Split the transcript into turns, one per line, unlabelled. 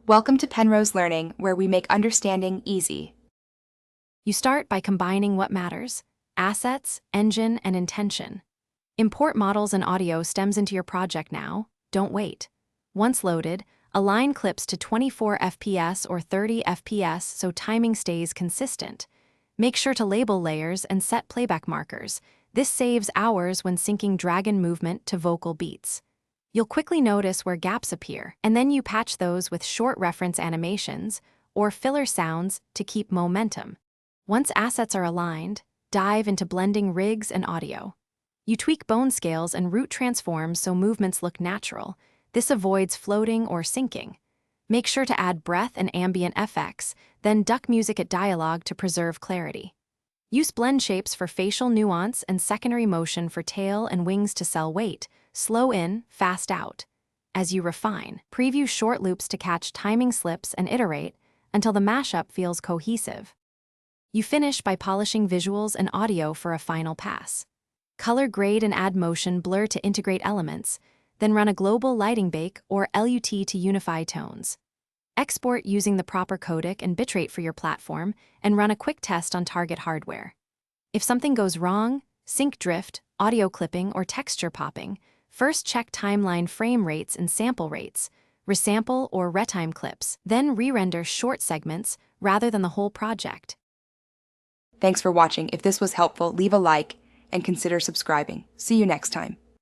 Welcome to Penrose Learning, where we make understanding easy.
You start by combining what matters: assets, engine, and intention. Import models and audio stems into your project now. Don't wait. Once loaded, align clips to 24 FPS or 30 FPS so timing stays consistent. Make sure to label layers and set playback markers. This saves hours when syncing dragon movement to vocal beats. You'll quickly notice where gaps appear, and then you patch those with short reference animations or filler sounds to keep momentum. Once assets are aligned, dive into blending rigs and audio. You tweak bone scales and root transforms so movements look natural. This avoids floating or syncing. Make sure to add breath and ambient FX, then duck music at dialogue to preserve clarity. Use blend shapes for facial nuance and secondary motion for tail and wings to sell weight. Slow in, fast out. As you refine, preview short loops to catch timing slips and iterate until the mashup feels cohesive. You finish by polishing visuals and audio for a final pass. Color grade and add motion blur to integrate elements, then run a global lighting bake or LUT to unify tones. Export using the proper codec and bitrate for your platform and run a quick test on target hardware. If something goes wrong, sync drift, audio clipping, or texture popping, first check timeline frame rates and sample rates, resample or retime clips, then re-render short segments rather than the whole project.
Thanks for watching. If this was helpful, leave a like and consider subscribing. See you next time.